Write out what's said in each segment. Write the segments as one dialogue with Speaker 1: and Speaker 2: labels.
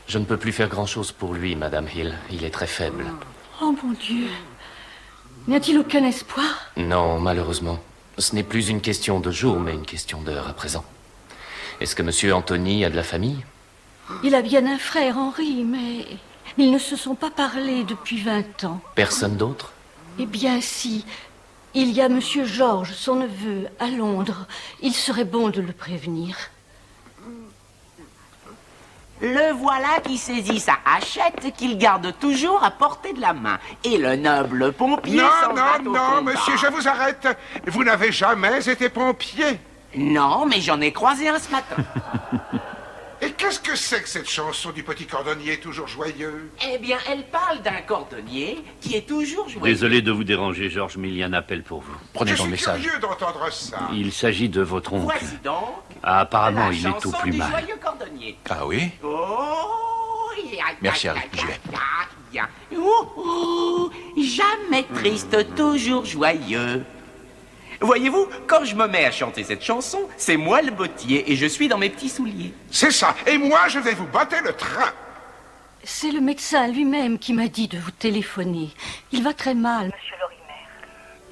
Speaker 1: Je ne peux plus faire grand-chose pour lui, Madame Hill. Il est très faible.
Speaker 2: Oh, mon Dieu. N'y a-t-il aucun espoir?
Speaker 1: Non, malheureusement. Ce n'est plus une question de jour, mais une question d'heure à présent. Est-ce que Monsieur Anthony a de la famille?
Speaker 2: Il a bien un frère, Henri, mais ils ne se sont pas parlé depuis 20 ans.
Speaker 1: Personne d'autre?
Speaker 2: Eh bien, si. Il y a Monsieur George, son neveu, à Londres. Il serait bon de le prévenir.
Speaker 3: Le voilà qui saisit sa hachette qu'il garde toujours à portée de la main. Et le noble pompier s'en va au combat.
Speaker 4: Monsieur, je vous arrête. Vous n'avez jamais été pompier.
Speaker 3: Non, mais j'en ai croisé un ce matin.
Speaker 4: Et qu'est-ce que c'est que cette chanson du petit cordonnier toujours joyeux?
Speaker 3: Eh bien, elle parle d'un cordonnier qui est toujours joyeux.
Speaker 5: Désolé de vous déranger, Georges, mais il y a un appel pour vous.
Speaker 1: Prenez
Speaker 4: Je
Speaker 1: ton
Speaker 4: suis
Speaker 1: message.
Speaker 4: curieux d'entendre ça.
Speaker 5: Il s'agit de votre oncle.
Speaker 3: Voici donc
Speaker 5: Ah, apparemment,
Speaker 3: la
Speaker 5: il est au
Speaker 3: chanson
Speaker 5: plus
Speaker 3: du
Speaker 5: mal.
Speaker 3: joyeux cordonnier.
Speaker 6: Ah oui?
Speaker 3: Oh,
Speaker 6: Merci, Harry, j'y vais.
Speaker 3: Jamais triste, toujours joyeux. Voyez-vous, quand je me mets à chanter cette chanson, c'est moi le bottier et je suis dans mes petits souliers.
Speaker 4: C'est ça. Et moi, je vais vous botter le train.
Speaker 2: C'est le médecin lui-même qui m'a dit de vous téléphoner. Il va très mal, Monsieur Lorimer.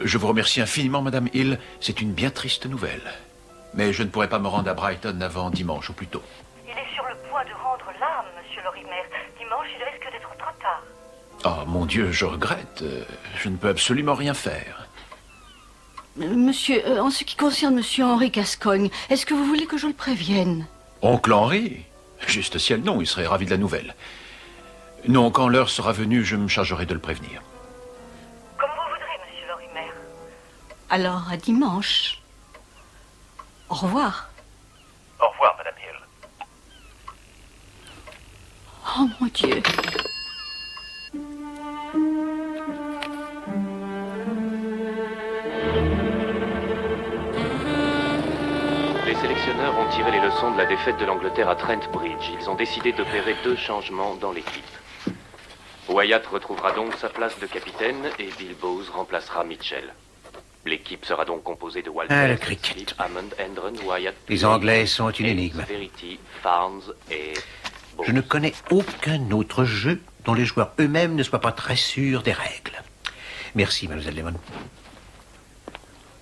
Speaker 6: Je vous remercie infiniment, Madame Hill. C'est une bien triste nouvelle. Mais je ne pourrai pas me rendre à Brighton avant dimanche ou plus tôt.
Speaker 2: Il est sur le point de rendre l'âme, Monsieur Lorimer. Dimanche, il risque d'être trop tard.
Speaker 6: Oh, mon Dieu, je regrette. Je ne peux absolument rien faire.
Speaker 2: Monsieur, en ce qui concerne Monsieur Henri Gascogne, est-ce que vous voulez que je le prévienne?
Speaker 6: Oncle Henri? Juste ciel, non, il serait ravi de la nouvelle. Non, quand l'heure sera venue, je me chargerai de le prévenir.
Speaker 2: Comme vous voudrez, Monsieur Lorimer. Alors, à dimanche. Au revoir.
Speaker 6: Au revoir, Madame Hill.
Speaker 2: Oh, mon Dieu.
Speaker 1: Les sélectionneurs ont tiré les leçons de la défaite de l'Angleterre à Trent Bridge. Ils ont décidé d'opérer 2 changements dans l'équipe. Wyatt retrouvera donc sa place de capitaine et Bill Bowes remplacera Mitchell. L'équipe sera donc composée de Walter,
Speaker 7: le cricket.
Speaker 1: Smith, Hammond, Hendren, Wyatt,
Speaker 7: Les Anglais sont une énigme.
Speaker 1: Verity, Farnes et Bowes.
Speaker 7: Je ne connais aucun autre jeu dont les joueurs eux-mêmes ne soient pas très sûrs des règles. Merci, Mademoiselle Lemon.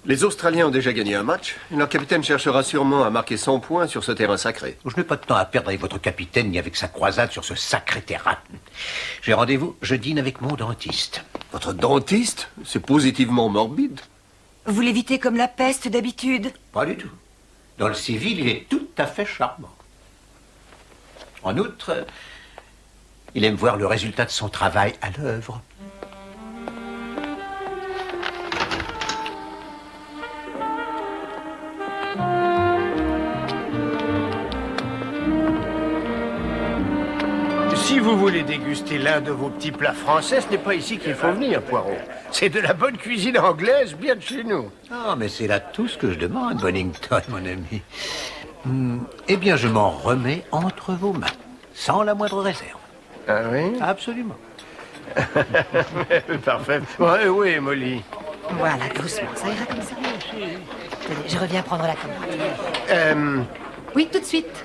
Speaker 8: Les Australiens ont déjà gagné un match. Leur capitaine cherchera sûrement à marquer 100 points sur ce terrain sacré.
Speaker 7: Je n'ai pas de temps à perdre avec votre capitaine ni avec sa croisade sur ce sacré terrain. J'ai rendez-vous, je dîne avec mon dentiste.
Speaker 8: Votre dentiste? C'est positivement morbide.
Speaker 9: Vous l'évitez comme la peste d'habitude?
Speaker 7: Pas du tout. Dans le civil, il est tout à fait charmant. En outre, il aime voir le résultat de son travail à l'œuvre.
Speaker 10: Si vous voulez déguster l'un de vos petits plats français, ce n'est pas ici qu'il faut venir, Poirot. C'est de la bonne cuisine anglaise, bien de chez nous.
Speaker 7: Ah, mais c'est là tout ce que je demande, Bonington, mon ami. Eh bien, je m'en remets entre vos mains, sans la moindre réserve.
Speaker 10: Ah oui?
Speaker 7: Absolument.
Speaker 10: Parfait. Ouais, oui, Molly.
Speaker 9: Voilà, doucement, ça ira comme ça. Tenez, je reviens prendre la commande. Oui, tout de suite.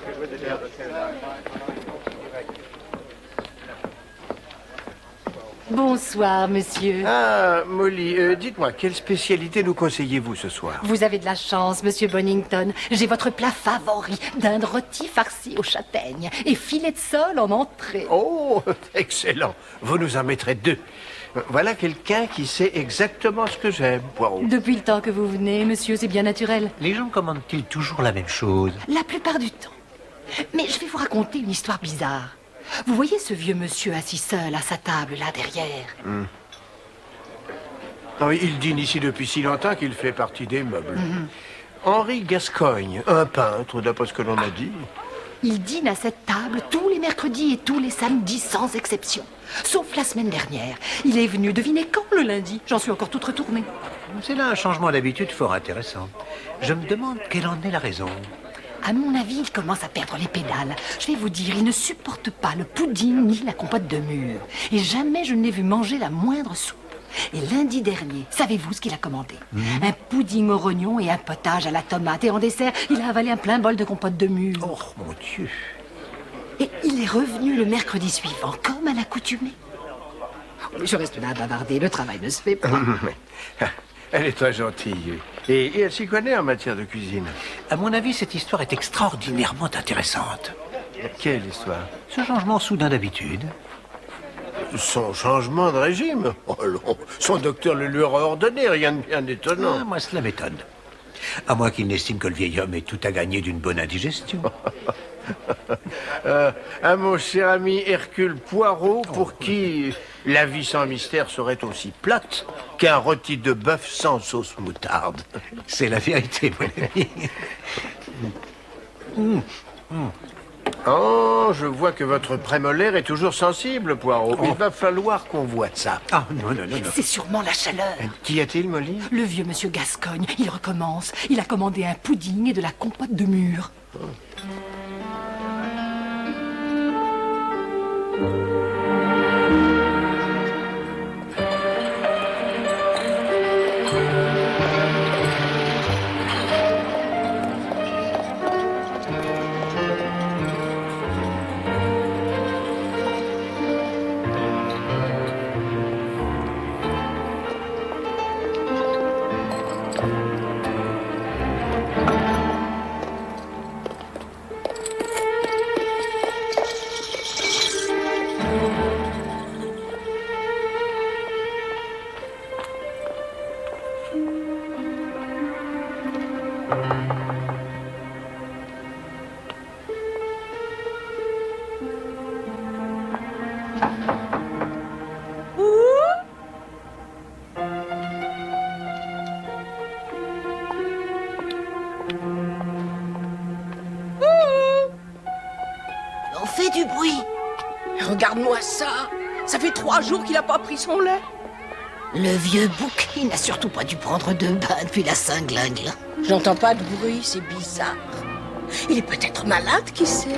Speaker 9: Bonsoir, monsieur.
Speaker 10: Ah, Molly, dites-moi, quelle spécialité nous conseillez-vous ce soir?
Speaker 9: Vous avez de la chance, monsieur Bonington. J'ai votre plat favori, dinde rôti farci aux châtaignes et filet de sole en entrée.
Speaker 10: Oh, excellent. Vous nous en mettrez 2. Voilà quelqu'un qui sait exactement ce que j'aime, Poirot.
Speaker 9: Depuis le temps que vous venez, monsieur, c'est bien naturel.
Speaker 7: Les gens commandent-ils toujours la même chose?
Speaker 9: La plupart du temps. Mais je vais vous raconter une histoire bizarre. Vous voyez ce vieux monsieur assis seul à sa table, là, derrière?
Speaker 10: Ah oui, il dîne ici depuis si longtemps qu'il fait partie des meubles. Henri Gascogne, un peintre, d'après ce que l'on a dit.
Speaker 9: Il dîne à cette table tous les mercredis et tous les samedis, sans exception. Sauf la semaine dernière. Il est venu, devinez quand, le lundi? J'en suis encore toute retournée.
Speaker 7: C'est là un changement d'habitude fort intéressant. Je me demande quelle en est la raison.
Speaker 9: À mon avis, il commence à perdre les pédales. Je vais vous dire, il ne supporte pas le pudding ni la compote de mûre. Et jamais je ne l'ai vu manger la moindre soupe. Et lundi dernier, savez-vous ce qu'il a commandé? Un pudding au rognon et un potage à la tomate. Et en dessert, il a avalé un plein bol de compote de mûre.
Speaker 7: Oh, mon Dieu.
Speaker 9: Et il est revenu le mercredi suivant, comme à l'accoutumée. Je reste là à bavarder, le travail ne se fait pas.
Speaker 10: Elle est très gentille. Et elle s'y connaît en matière de cuisine.
Speaker 7: À mon avis, cette histoire est extraordinairement intéressante.
Speaker 10: Quelle histoire?
Speaker 7: Ce changement soudain d'habitude.
Speaker 10: Son changement de régime? Oh non, son docteur le lui aurait ordonné, rien de bien étonnant.
Speaker 7: Ah, moi, cela m'étonne. À moins qu'il n'estime que le vieil homme ait tout à gagner d'une bonne indigestion.
Speaker 10: Mon cher ami Hercule Poirot, pour qui la vie sans mystère serait aussi plate qu'un rôti de bœuf sans sauce moutarde.
Speaker 7: C'est la vérité, mon ami.
Speaker 10: Oh, je vois que votre prémolaire est toujours sensible, Poirot. Il va falloir qu'on voie ça.
Speaker 7: Ah, non, non, non, non.
Speaker 9: C'est sûrement la chaleur.
Speaker 10: Qu'y a-t-il, Molly?
Speaker 9: Le vieux monsieur Gascogne, il recommence. Il a commandé un pudding et de la compote de mûre.
Speaker 11: On fait du bruit. Regarde-moi ça. Ça fait 3 jours qu'il n'a pas pris son lait.
Speaker 9: Le vieux bouc, il n'a surtout pas dû prendre de bain depuis la Saint-Glingle.
Speaker 11: J'entends pas de bruit, c'est bizarre. Il est peut-être malade, qui sait?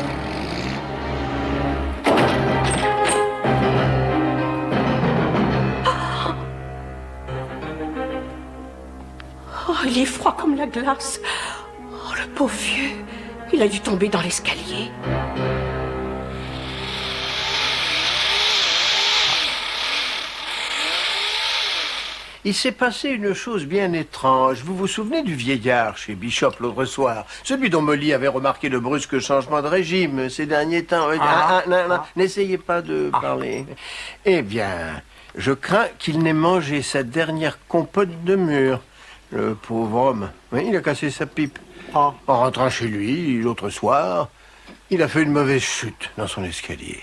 Speaker 11: Oh, il est froid comme la glace. Oh, le pauvre vieux. Il a dû tomber dans l'escalier.
Speaker 10: Il s'est passé une chose bien étrange. Vous vous souvenez du vieillard chez Bishop l'autre soir? Celui dont Molly avait remarqué le brusque changement de régime ces derniers temps. Non, n'essayez pas de parler. Eh bien, je crains qu'il n'ait mangé sa dernière compote de mûre. Le pauvre homme. Oui, il a cassé sa pipe. En rentrant chez lui, l'autre soir, il a fait une mauvaise chute dans son escalier.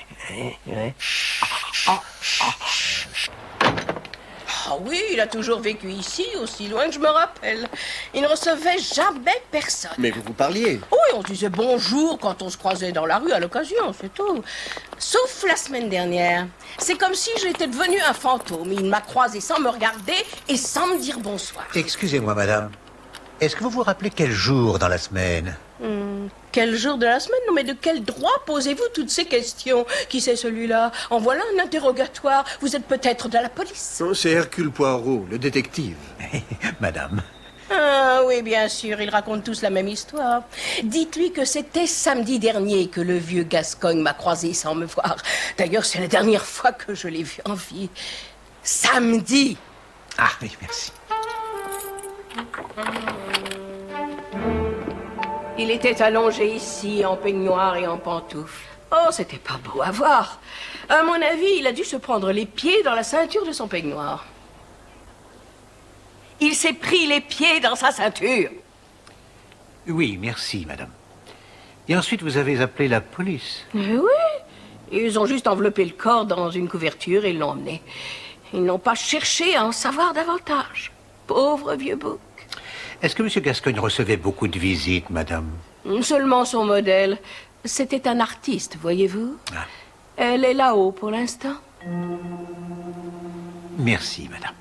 Speaker 11: Ah oui, il a toujours vécu ici, aussi loin que je me rappelle. Il ne recevait jamais personne.
Speaker 8: Mais vous parliez.
Speaker 11: Oui, on disait bonjour quand on se croisait dans la rue à l'occasion, c'est tout. Sauf la semaine dernière. C'est comme si j'étais devenu un fantôme. Il m'a croisé sans me regarder et sans me dire bonsoir.
Speaker 7: Excusez-moi, madame. Est-ce que vous vous rappelez quel jour dans la semaine?
Speaker 11: Quel jour de la semaine? Non, mais de quel droit posez-vous toutes ces questions? Qui c'est celui-là? En voilà un interrogatoire. Vous êtes peut-être de la police.
Speaker 8: Non, c'est Hercule Poirot, le détective.
Speaker 7: Madame.
Speaker 11: Ah oui, bien sûr, ils racontent tous la même histoire. Dites-lui que c'était samedi dernier que le vieux Gascogne m'a croisé sans me voir. D'ailleurs, c'est la dernière fois que je l'ai vu en vie. Samedi.
Speaker 7: Ah oui, merci.
Speaker 11: Il était allongé ici, en peignoir et en pantoufles. Oh, c'était pas beau à voir. À mon avis, il a dû se prendre les pieds dans la ceinture de son peignoir. Il s'est pris les pieds dans sa ceinture.
Speaker 7: Oui, merci, madame. Et ensuite, vous avez appelé la police?
Speaker 11: Oui, ils ont juste enveloppé le corps dans une couverture et l'ont emmené. Ils n'ont pas cherché à en savoir davantage. Pauvre vieux bouc.
Speaker 7: Est-ce que M. Gascogne recevait beaucoup de visites, madame?
Speaker 11: Seulement son modèle. C'était un artiste, voyez-vous.
Speaker 7: Ah.
Speaker 11: Elle est là-haut pour l'instant.
Speaker 7: Merci, madame.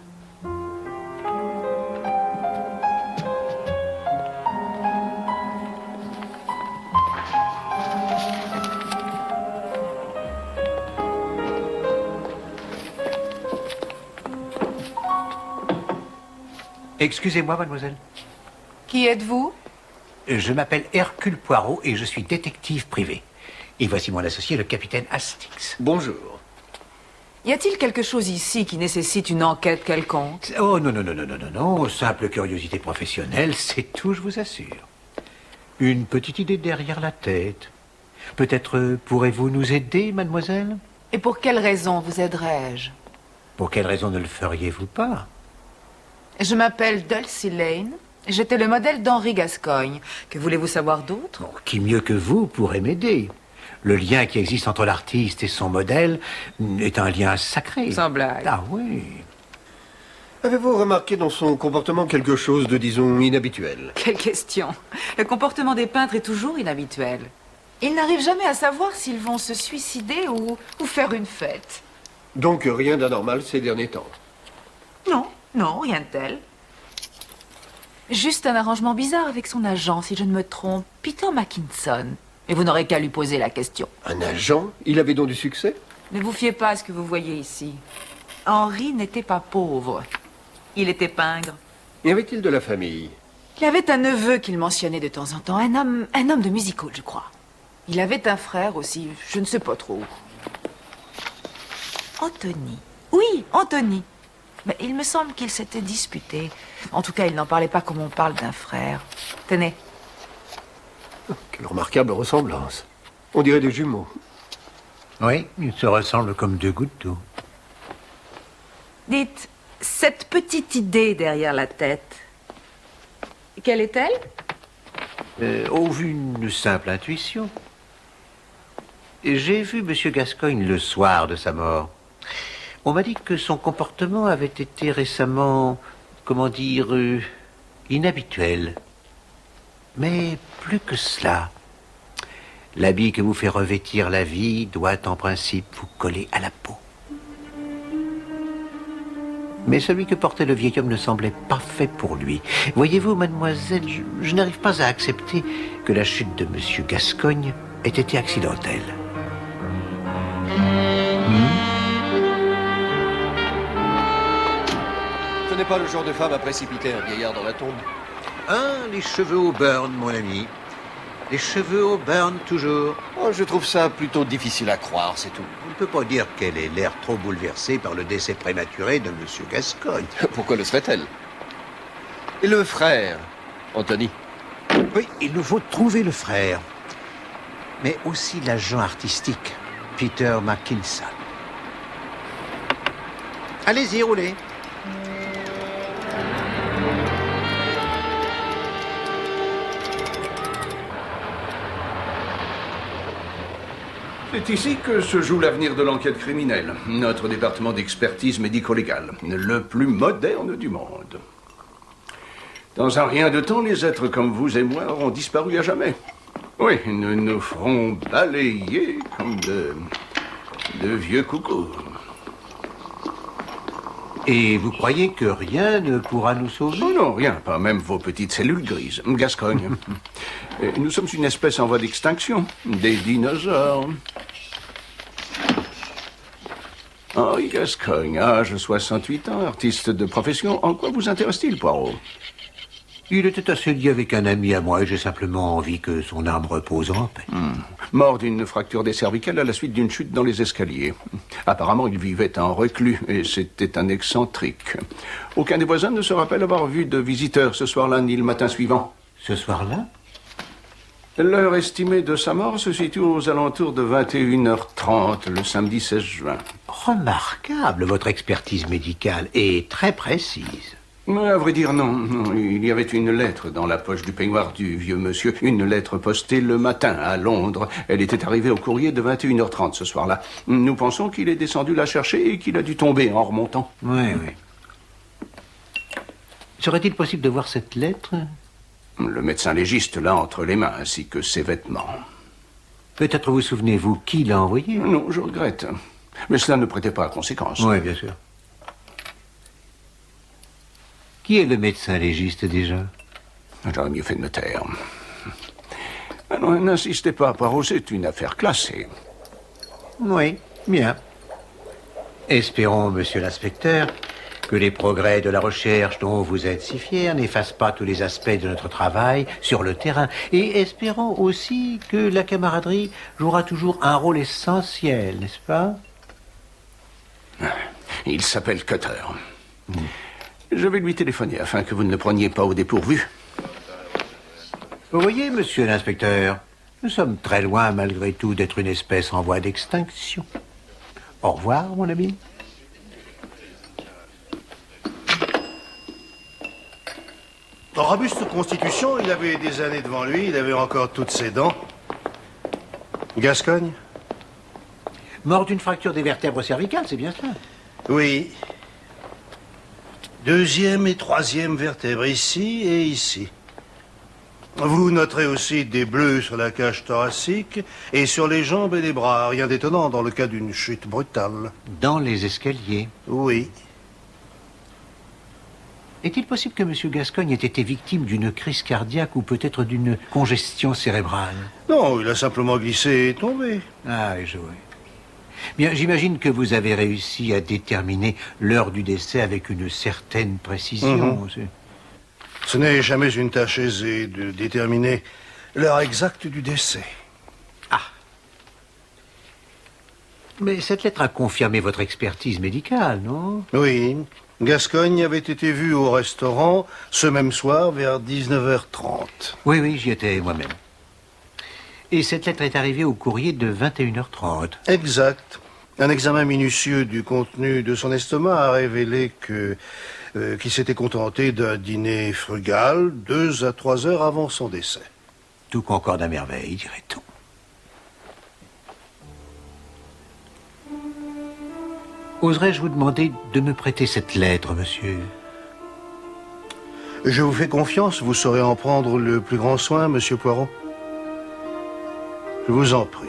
Speaker 7: Excusez-moi, mademoiselle.
Speaker 9: Qui êtes-vous?
Speaker 7: Je m'appelle Hercule Poirot et je suis détective privé. Et voici mon associé, le capitaine Hastings.
Speaker 8: Bonjour.
Speaker 9: Y a-t-il quelque chose ici qui nécessite une enquête quelconque?
Speaker 7: Oh non, non, non, non, non, non, non. Simple curiosité professionnelle, c'est tout, je vous assure. Une petite idée derrière la tête. Peut-être pourrez-vous nous aider, mademoiselle?
Speaker 9: Et pour quelle raison vous aiderais-je?
Speaker 7: Pour quelle raison ne le feriez-vous pas?
Speaker 9: Je m'appelle Dulcie Lane. J'étais le modèle d'Henri Gascoigne. Que voulez-vous savoir d'autre?
Speaker 7: Bon, qui mieux que vous pourrait m'aider? Le lien qui existe entre l'artiste et son modèle est un lien sacré.
Speaker 9: Sans blague.
Speaker 7: Ah oui.
Speaker 8: Avez-vous remarqué dans son comportement quelque chose de, disons, inhabituel?
Speaker 9: Quelle question. Le comportement des peintres est toujours inhabituel. Ils n'arrivent jamais à savoir s'ils vont se suicider ou faire une fête.
Speaker 8: Donc rien d'anormal ces derniers temps.
Speaker 9: Non, non, rien de tel. Juste un arrangement bizarre avec son agent, si je ne me trompe, Peter Mackinson. Et vous n'aurez qu'à lui poser la question.
Speaker 8: Un agent? Il avait donc du succès?
Speaker 9: Ne vous fiez pas à ce que vous voyez ici. Henri n'était pas pauvre. Il était pingre.
Speaker 8: Y avait-il de la famille?
Speaker 9: Il avait un neveu qu'il mentionnait de temps en temps, un homme de music hall, je crois. Il avait un frère aussi, je ne sais pas trop. Anthony. Oui, Anthony. Mais il me semble qu'ils s'étaient disputés. En tout cas, il n'en parlait pas comme on parle d'un frère. Tenez.
Speaker 8: Quelle remarquable ressemblance. On dirait des jumeaux.
Speaker 7: Oui, ils se ressemblent comme deux gouttes d'eau.
Speaker 9: Dites, cette petite idée derrière la tête, quelle est-elle?
Speaker 7: Au vu d'une simple intuition. J'ai vu M. Gascoigne le soir de sa mort. On m'a dit que son comportement avait été récemment, comment dire, inhabituel. Mais plus que cela, l'habit que vous fait revêtir la vie doit en principe vous coller à la peau. Mais celui que portait le vieil homme ne semblait pas fait pour lui. Voyez-vous, mademoiselle, je n'arrive pas à accepter que la chute de M. Gascoigne ait été accidentelle.
Speaker 8: Ce n'est pas le genre de femme à précipiter un vieillard dans la tombe.
Speaker 7: Les cheveux au burn, mon ami. Les cheveux au burn, toujours.
Speaker 8: Oh, je trouve ça plutôt difficile à croire, c'est tout.
Speaker 7: On ne peut pas dire qu'elle ait l'air trop bouleversée par le décès prématuré de M. Gascoigne.
Speaker 8: Pourquoi le serait-elle? Et le frère, Anthony?
Speaker 7: Oui, il nous faut trouver le frère. Mais aussi l'agent artistique, Peter Mackinson. Allez-y, roulez.
Speaker 12: C'est ici que se joue l'avenir de l'enquête criminelle. Notre département d'expertise médico-légale, le plus moderne du monde. Dans un rien de temps, les êtres comme vous et moi auront disparu à jamais. Oui, nous nous ferons balayer comme de vieux coucous.
Speaker 7: Et vous croyez que rien ne pourra nous sauver?
Speaker 12: Oh non, rien, pas même vos petites cellules grises. Gascoigne. Nous sommes une espèce en voie d'extinction. Des dinosaures. Henri Gascoigne, âge 68 ans, artiste de profession. En quoi vous intéresse-t-il, Poirot?
Speaker 7: Il était assez lié avec un ami à moi et j'ai simplement envie que son âme repose en paix.
Speaker 12: Mort d'une fracture des cervicales à la suite d'une chute dans les escaliers. Apparemment, il vivait en reclus et c'était un excentrique. Aucun des voisins ne se rappelle avoir vu de visiteurs ce soir-là ni le matin suivant.
Speaker 7: Ce soir-là?
Speaker 12: L'heure estimée de sa mort se situe aux alentours de 21h30, le samedi 16 juin.
Speaker 7: Remarquable, votre expertise médicale est très précise.
Speaker 12: Mais à vrai dire, non. Il y avait une lettre dans la poche du peignoir du vieux monsieur. Une lettre postée le matin à Londres. Elle était arrivée au courrier de 21h30 ce soir-là. Nous pensons qu'il est descendu la chercher et qu'il a dû tomber en remontant.
Speaker 7: Oui. Serait-il possible de voir cette lettre?
Speaker 12: Le médecin légiste l'a entre les mains, ainsi que ses vêtements.
Speaker 7: Peut-être vous souvenez-vous qui l'a envoyé?
Speaker 12: Non, je regrette. Mais cela ne prêtait pas à conséquence.
Speaker 7: Oui, bien sûr. Qui est le médecin légiste, déjà?
Speaker 12: J'aurais mieux fait de me taire. Alors, n'insistez pas, Poirot, c'est une affaire classée.
Speaker 7: Oui, bien. Espérons, monsieur l'inspecteur, Que les progrès de la recherche dont vous êtes si fiers n'effacent pas tous les aspects de notre travail sur le terrain. Et espérons aussi que la camaraderie jouera toujours un rôle essentiel, n'est-ce pas?
Speaker 12: Il s'appelle Cutter. Je vais lui téléphoner afin que vous ne le preniez pas au dépourvu.
Speaker 7: Vous voyez, monsieur l'inspecteur, nous sommes très loin, malgré tout, d'être une espèce en voie d'extinction. Au revoir, mon ami.
Speaker 13: En robuste constitution, il avait des années devant lui, il avait encore toutes ses dents. Gascogne?
Speaker 7: Mort d'une fracture des vertèbres cervicales, c'est bien cela?
Speaker 13: Oui. Deuxième et troisième vertèbres, ici et ici. Vous noterez aussi des bleus sur la cage thoracique et sur les jambes et les bras. Rien d'étonnant dans le cas d'une chute brutale.
Speaker 7: Dans les escaliers?
Speaker 13: Oui.
Speaker 7: Est-il possible que M. Gascogne ait été victime d'une crise cardiaque ou peut-être d'une congestion cérébrale?
Speaker 13: Non, il a simplement glissé et tombé.
Speaker 7: Ah, oui, je vois. Bien, j'imagine que vous avez réussi à déterminer l'heure du décès avec une certaine précision.
Speaker 13: Ce n'est jamais une tâche aisée de déterminer l'heure exacte du décès.
Speaker 7: Ah. Mais cette lettre a confirmé votre expertise médicale, non?
Speaker 13: Oui. Gascogne avait été vu au restaurant ce même soir vers 19h30.
Speaker 7: Oui, oui, j'y étais moi-même. Et cette lettre est arrivée au courrier de 21h30.
Speaker 13: Exact. Un examen minutieux du contenu de son estomac a révélé qu'il s'était contenté d'un dîner frugal 2 à 3 heures avant son décès.
Speaker 7: Tout concorde à merveille, dirait-on. Oserais-je vous demander de me prêter cette lettre, monsieur?
Speaker 13: Je vous fais confiance, vous saurez en prendre le plus grand soin, monsieur Poirot. Je vous en prie.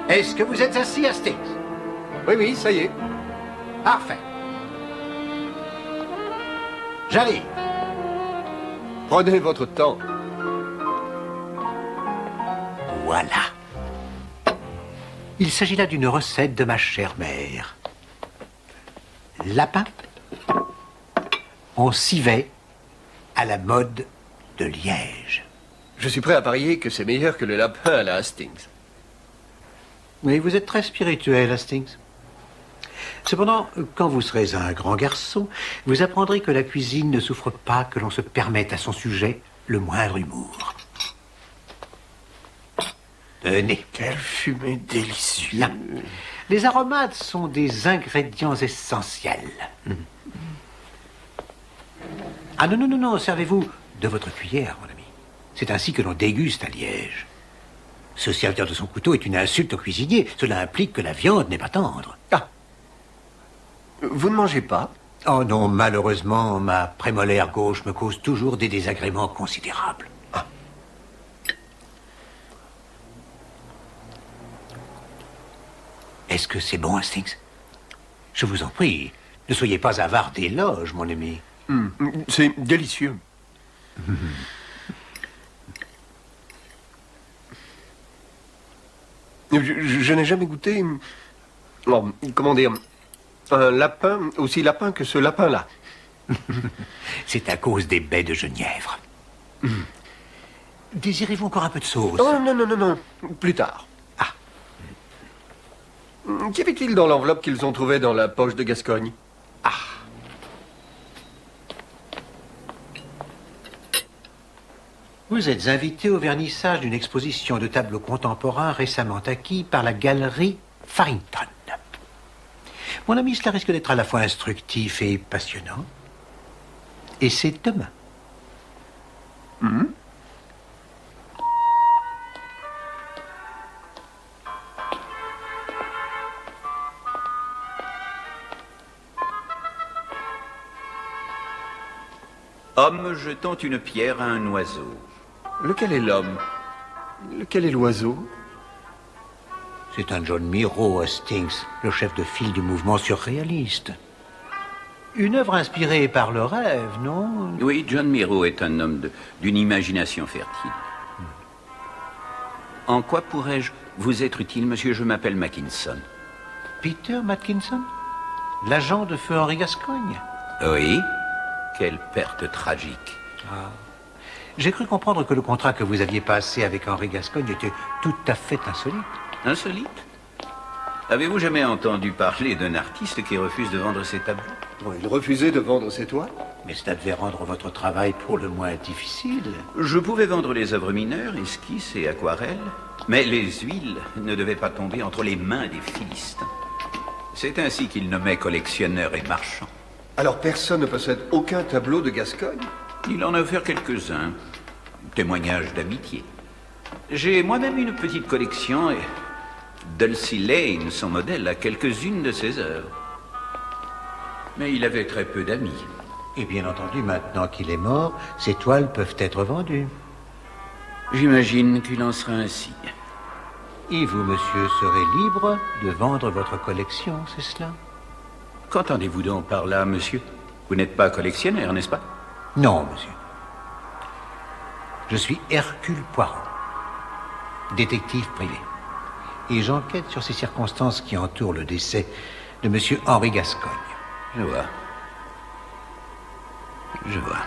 Speaker 7: Est-ce que vous êtes assis, Hastings?
Speaker 8: Oui, oui, ça y est.
Speaker 7: Parfait. J'arrive.
Speaker 8: Prenez votre temps.
Speaker 7: Voilà. Il s'agit là d'une recette de ma chère mère. Lapin en civet à la mode de Liège.
Speaker 8: Je suis prêt à parier que c'est meilleur que le lapin à la Hastings.
Speaker 7: Mais vous êtes très spirituel, Hastings. Cependant, quand vous serez un grand garçon, vous apprendrez que la cuisine ne souffre pas que l'on se permette à son sujet le moindre humour. Tenez.
Speaker 13: Quelle fumée délicieuse.
Speaker 7: Là. Les aromates sont des ingrédients essentiels. Ah non, non, non, non, servez-vous de votre cuillère, mon ami. C'est ainsi que l'on déguste à Liège. Se servir de son couteau est une insulte au cuisinier. Cela implique que la viande n'est pas tendre.
Speaker 8: Ah. Vous ne mangez pas?
Speaker 7: Oh non, malheureusement, ma prémolaire gauche me cause toujours des désagréments considérables.
Speaker 8: Ah.
Speaker 7: Est-ce que c'est bon, Hastings? Je vous en prie, ne soyez pas avare d'éloges, mon ami.
Speaker 8: C'est délicieux. Je n'ai jamais goûté... bon, comment dire... un lapin aussi lapin que ce lapin-là.
Speaker 7: C'est à cause des baies de genièvre. Désirez-vous encore un peu de sauce?
Speaker 8: Oh, non, non, non, non. Plus tard.
Speaker 7: Ah.
Speaker 8: Qu'y avait-il dans l'enveloppe qu'ils ont trouvée dans la poche de Gascogne?
Speaker 7: Ah. Vous êtes invité au vernissage d'une exposition de tableaux contemporains récemment acquis par la galerie Farrington. Mon ami, cela risque d'être à la fois instructif et passionnant. Et c'est demain.
Speaker 14: Homme jetant une pierre à un oiseau.
Speaker 8: Lequel est l'homme? Lequel est l'oiseau?
Speaker 7: C'est un John Miro, Hastings, le chef de file du mouvement surréaliste. Une œuvre inspirée par le rêve, non?
Speaker 14: Oui, John Miro est un homme d'une imagination fertile. En quoi pourrais-je vous être utile, monsieur? Je m'appelle Mackinson.
Speaker 7: Peter Matkinson? L'agent de feu Henri Gascogne?
Speaker 14: Oui. Quelle perte tragique.
Speaker 7: Ah. J'ai cru comprendre que le contrat que vous aviez passé avec Henri Gascogne était tout à fait insolite.
Speaker 14: Insolite? Avez-vous jamais entendu parler d'un artiste qui refuse de vendre ses tableaux?
Speaker 8: Bon, il refusait de vendre ses toiles.
Speaker 7: Mais cela devait rendre votre travail pour le moins difficile.
Speaker 14: Je pouvais vendre les œuvres mineures, esquisses et aquarelles, mais les huiles ne devaient pas tomber entre les mains des Philistins. C'est ainsi qu'ils nommaient collectionneurs et marchands.
Speaker 8: Alors personne ne possède aucun tableau de Gascogne?
Speaker 14: Il en a offert quelques-uns. Témoignages d'amitié. J'ai moi-même une petite collection et Dulcie Lane, son modèle, a quelques-unes de ses œuvres. Mais il avait très peu d'amis.
Speaker 7: Et bien entendu, maintenant qu'il est mort, ces toiles peuvent être vendues.
Speaker 14: J'imagine qu'il en sera ainsi.
Speaker 7: Et vous, monsieur, serez libre de vendre votre collection, c'est cela?
Speaker 14: Qu'entendez-vous donc par là, monsieur? Vous n'êtes pas collectionneur, n'est-ce pas?
Speaker 7: Non, monsieur. Je suis Hercule Poirot, détective privé. Et j'enquête sur ces circonstances qui entourent le décès de monsieur Henri Gascogne.
Speaker 14: Je vois. Je vois.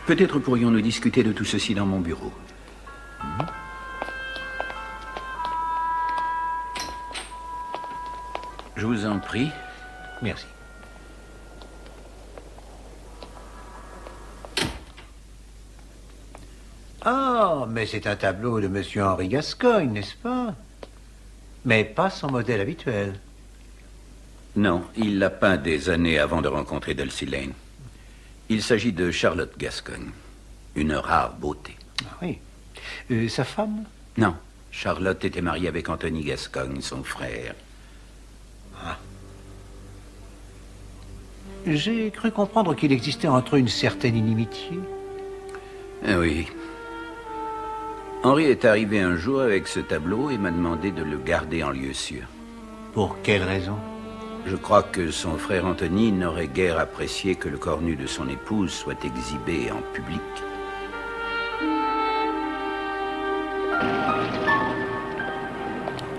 Speaker 14: Peut-être pourrions-nous discuter de tout ceci dans mon bureau. Je vous en prie.
Speaker 7: Merci. Ah, mais c'est un tableau de monsieur Henri Gascogne, n'est-ce pas? Mais pas son modèle habituel.
Speaker 14: Non, il l'a peint des années avant de rencontrer Dulcie Lane. Il s'agit de Charlotte Gascogne, une rare beauté.
Speaker 7: Ah oui. Sa femme?
Speaker 14: Non, Charlotte était mariée avec Anthony Gascogne, son frère.
Speaker 7: Ah. J'ai cru comprendre qu'il existait entre eux une certaine inimitié.
Speaker 14: Oui. Henri est arrivé un jour avec ce tableau et m'a demandé de le garder en lieu sûr.
Speaker 7: Pour quelle raison?
Speaker 14: Je crois que son frère Anthony n'aurait guère apprécié que le corps nu de son épouse soit exhibé en public.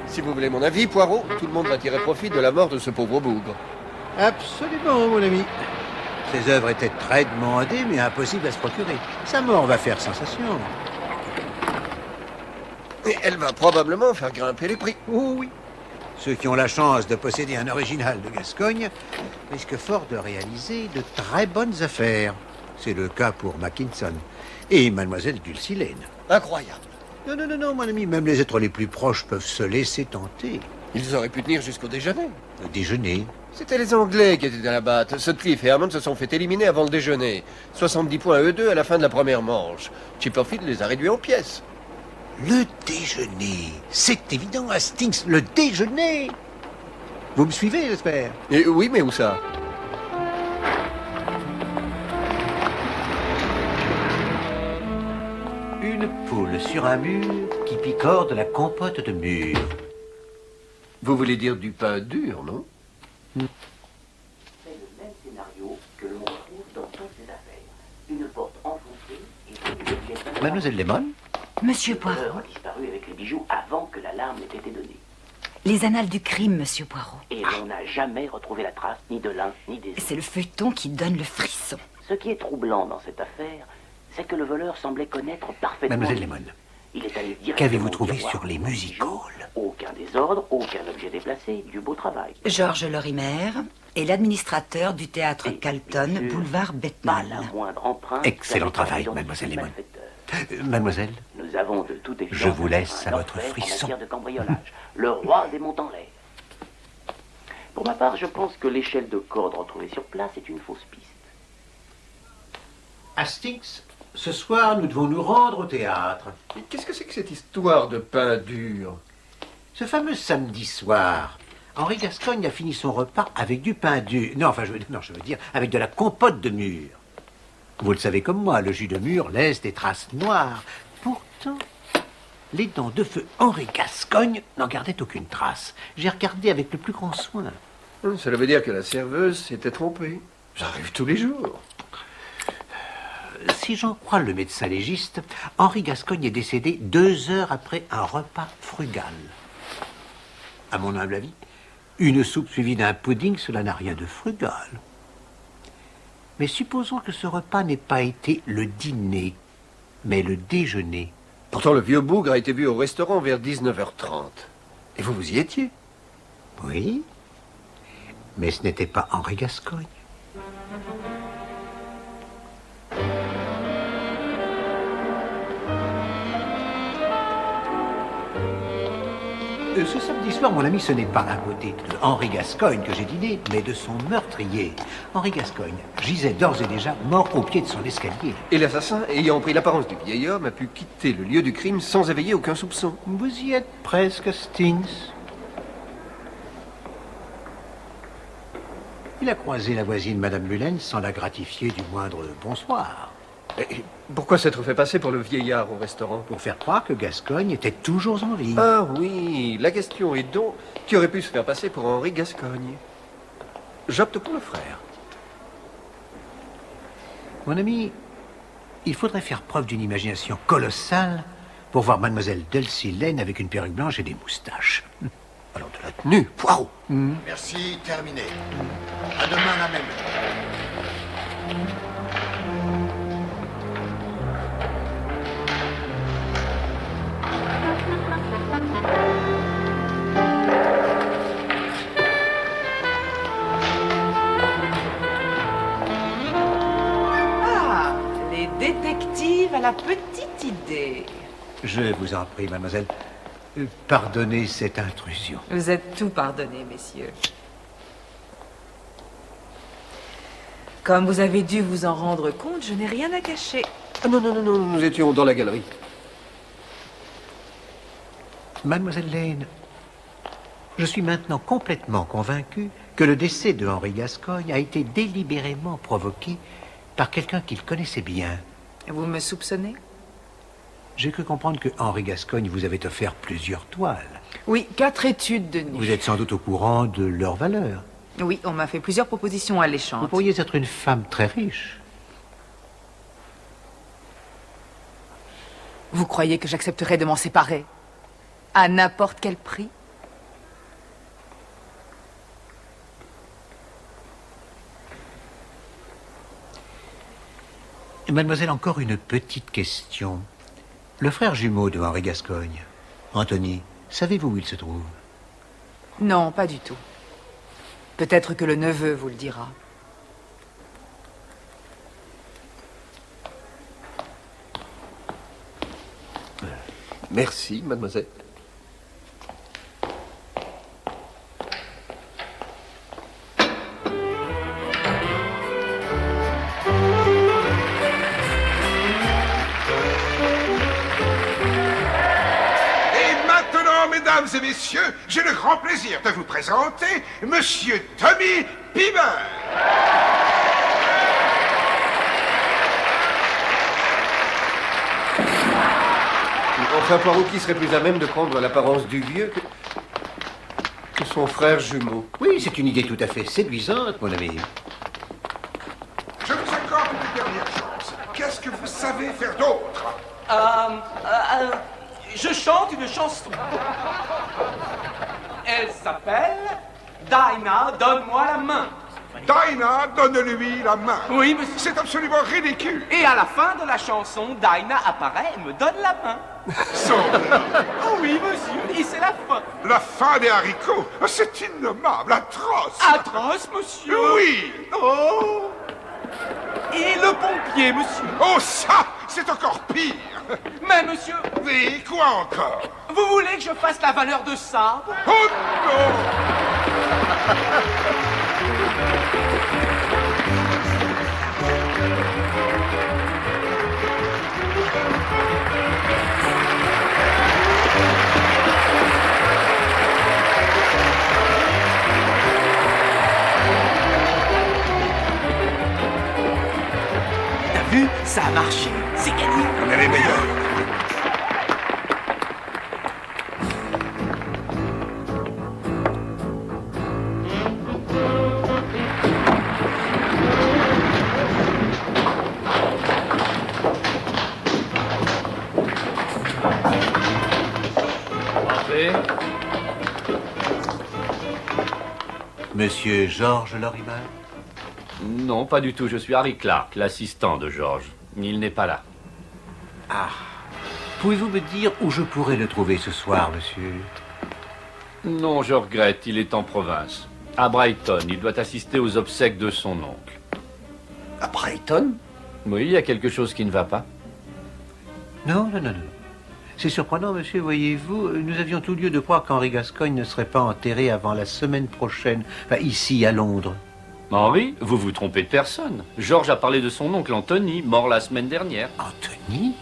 Speaker 8: Si vous voulez mon avis, Poirot, tout le monde va tirer profit de la mort de ce pauvre bougre.
Speaker 10: Absolument, mon ami. Ces œuvres étaient très demandées, mais impossibles à se procurer. Sa mort va faire sensation.
Speaker 8: Et elle va probablement faire grimper les prix.
Speaker 10: Oh oui. Ceux qui ont la chance de posséder un original de Gascogne risquent fort de réaliser de très bonnes affaires. C'est le cas pour Mackinson et mademoiselle Dulcie Lane.
Speaker 8: Incroyable.
Speaker 10: Non, mon ami, même les êtres les plus proches peuvent se laisser tenter.
Speaker 8: Ils auraient pu tenir jusqu'au déjeuner.
Speaker 10: Le déjeuner?
Speaker 8: C'était les Anglais qui étaient à la batte. Sutcliffe et Hammond se sont fait éliminer avant le déjeuner. 70 points à eux deux à la fin de la première manche. Chipperfield les a réduits en pièces.
Speaker 10: Le déjeuner, c'est évident, Hastings, le déjeuner. Vous me suivez, j'espère?
Speaker 8: Oui, mais où ça?
Speaker 7: Une poule sur un mur qui picore de la compote de mûre.
Speaker 8: Vous voulez dire du pain dur, non?
Speaker 15: C'est le même scénario que l'on trouve dans toutes ces affaires. Une porte enfoncée et
Speaker 7: Mademoiselle Lemon?
Speaker 16: Monsieur
Speaker 15: Le
Speaker 16: Poirot.
Speaker 15: voleur a disparu avec les bijoux avant que l'alarme n'ait été donnée.
Speaker 16: Les annales du crime, monsieur Poirot.
Speaker 15: Et l'on n'a jamais retrouvé la trace ni de l'un ni des autres.
Speaker 16: C'est le feuilleton qui donne le frisson.
Speaker 15: Ce qui est troublant dans cette affaire, c'est que le voleur semblait connaître parfaitement...
Speaker 7: Mademoiselle Lemon,
Speaker 15: Il est allé directement
Speaker 7: qu'avez-vous
Speaker 15: au
Speaker 7: trouvé
Speaker 15: tiroir
Speaker 7: sur les music halls?
Speaker 15: Aucun désordre, aucun objet déplacé, du beau travail.
Speaker 16: Georges Lorimer est l'administrateur du théâtre Calton, boulevard
Speaker 15: Pas
Speaker 16: Bethnal.
Speaker 15: la moindre empreinte...
Speaker 7: Excellent
Speaker 15: avec la
Speaker 7: travail,
Speaker 15: maison
Speaker 7: mademoiselle
Speaker 15: du
Speaker 7: Lemon.
Speaker 15: malfaiteur.
Speaker 7: Mademoiselle,
Speaker 15: Nous avons de toute évidence
Speaker 7: je vous laisse
Speaker 15: un
Speaker 7: à votre
Speaker 15: orfèvre
Speaker 7: frisson.
Speaker 15: En matière de cambriolage, le roi des monts en l'air. Pour ma part, je pense que l'échelle de corde retrouvée sur place est une fausse piste.
Speaker 7: Hastings, ce soir, nous devons nous rendre au théâtre.
Speaker 8: Qu'est-ce que c'est que cette histoire de pain dur?
Speaker 7: Ce fameux samedi soir, Henri Gascogne a fini son repas avec du pain dur. Non, je veux dire, avec de la compote de mûre. Vous le savez comme moi, le jus de mûre laisse des traces noires. Pourtant, les dents de feu Henri Gascogne n'en gardaient aucune trace. J'ai regardé avec le plus grand soin.
Speaker 8: Cela veut dire que la serveuse s'était trompée. J'arrive tous les jours.
Speaker 7: Si j'en crois le médecin légiste, Henri Gascogne est décédé 2 heures après un repas frugal. à mon humble avis. Une soupe suivie d'un pudding, cela n'a rien de frugal. Mais supposons que ce repas n'ait pas été le dîner, mais le déjeuner.
Speaker 8: Pourtant, le vieux bougre a été vu au restaurant vers 19h30. Et vous, vous y étiez?
Speaker 7: Oui, mais ce n'était pas Henri Gascogne. Ce samedi soir, mon ami, ce n'est pas à côté de Henri Gascogne que j'ai dîné, mais de son meurtrier. Henri Gascogne gisait d'ores et déjà mort au pied de son escalier.
Speaker 8: Et l'assassin, ayant pris l'apparence du vieil homme, a pu quitter le lieu du crime sans éveiller aucun soupçon.
Speaker 7: Vous y êtes presque, Stings. Il a croisé la voisine, Madame Mullens, sans la gratifier du moindre bonsoir.
Speaker 8: Et pourquoi s'être fait passer pour le vieillard au restaurant?
Speaker 7: Pour faire croire que Gascogne était toujours en vie.
Speaker 8: Ah oui, la question est donc qui aurait pu se faire passer pour Henri Gascogne? J'opte pour le frère.
Speaker 7: Mon ami, il faudrait faire preuve d'une imagination colossale pour voir Mademoiselle Dulcie Lane avec une perruque blanche et des moustaches. Alors de la tenue, poireau.
Speaker 4: Merci, terminé. À demain la même heure.
Speaker 9: Ah, les détectives à la petite idée.
Speaker 7: Je vous en prie, mademoiselle. Pardonnez cette intrusion.
Speaker 9: Vous êtes tout pardonné, messieurs. Comme vous avez dû vous en rendre compte, je n'ai rien à cacher.
Speaker 8: Ah non, nous étions dans la galerie.
Speaker 7: Mademoiselle Lane, je suis maintenant complètement convaincu que le décès de Henri Gascogne a été délibérément provoqué par quelqu'un qu'il connaissait bien.
Speaker 9: Vous me soupçonnez?
Speaker 7: J'ai cru comprendre que Henri Gascogne vous avait offert plusieurs toiles.
Speaker 9: Oui, 4 études de nuit.
Speaker 7: Vous êtes sans doute au courant de leur valeur.
Speaker 9: Oui, on m'a fait plusieurs propositions alléchantes.
Speaker 7: Vous pourriez être une femme très riche.
Speaker 9: Vous croyez que j'accepterais de m'en séparer? À n'importe quel prix?
Speaker 7: Mademoiselle, encore une petite question. Le frère jumeau de Henri Gascogne, Anthony, savez-vous où il se trouve?
Speaker 9: Non, pas du tout. Peut-être que le neveu vous le dira.
Speaker 8: Merci, mademoiselle.
Speaker 4: Mesdames et messieurs, j'ai le grand plaisir de vous présenter Monsieur Tommy Pimer.
Speaker 8: Enfin, Poirot, qui serait plus à même de prendre l'apparence du vieux que son frère jumeau?
Speaker 7: Oui, c'est une idée tout à fait séduisante, mon ami.
Speaker 4: Je vous accorde une dernière chance. Qu'est-ce que vous savez faire d'autre?
Speaker 3: Je chante une chanson. Elle s'appelle Dinah, donne-moi la main.
Speaker 4: Dinah, donne-lui la main.
Speaker 3: Oui, monsieur.
Speaker 4: C'est absolument ridicule.
Speaker 3: Et à la fin de la chanson, Dinah apparaît et me donne la main. Oh oui, monsieur, et c'est la fin.
Speaker 4: La fin des haricots? C'est innommable, atroce.
Speaker 3: Atroce, monsieur?
Speaker 4: Oui.
Speaker 3: Oh. Et le pompier, monsieur?
Speaker 4: Oh, ça, c'est encore pire.
Speaker 3: Mais, monsieur...
Speaker 4: Oui, quoi encore?
Speaker 3: Vous voulez que je fasse la valeur de sabre?
Speaker 4: Oh non!
Speaker 3: T'as vu? Ça a marché. C'est gagné.
Speaker 4: On est les meilleurs.
Speaker 7: Monsieur Georges Lorimer?
Speaker 5: Non, pas du tout. Je suis Harry Clark, l'assistant de Georges. Il n'est pas là.
Speaker 7: Ah. Pouvez-vous me dire où je pourrais le trouver ce soir, monsieur?
Speaker 5: Non, je regrette. Il est en province. À Brighton. Il doit assister aux obsèques de son oncle.
Speaker 10: À Brighton?
Speaker 5: Oui, il y a quelque chose qui ne va pas.
Speaker 7: Non. C'est surprenant, monsieur, voyez-vous. Nous avions tout lieu de croire qu'Henri Gascogne ne serait pas enterré avant la semaine prochaine. Enfin, ici, à Londres.
Speaker 5: Henri, vous vous trompez de personne. Georges a parlé de son oncle Anthony, mort la semaine dernière.
Speaker 7: Anthony?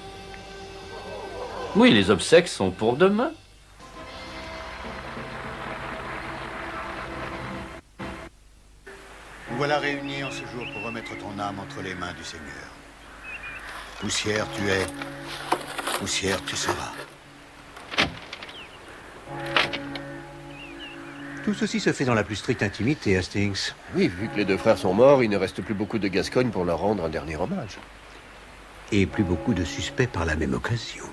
Speaker 5: Oui, les obsèques sont pour demain.
Speaker 17: Nous voilà réunis en ce jour pour remettre ton âme entre les mains du Seigneur. Poussière tu es, poussière tu seras.
Speaker 7: Tout ceci se fait dans la plus stricte intimité, Hastings.
Speaker 8: Oui, vu que les deux frères sont morts, il ne reste plus beaucoup de Gascogne pour leur rendre un dernier hommage.
Speaker 7: Et plus beaucoup de suspects par la même occasion.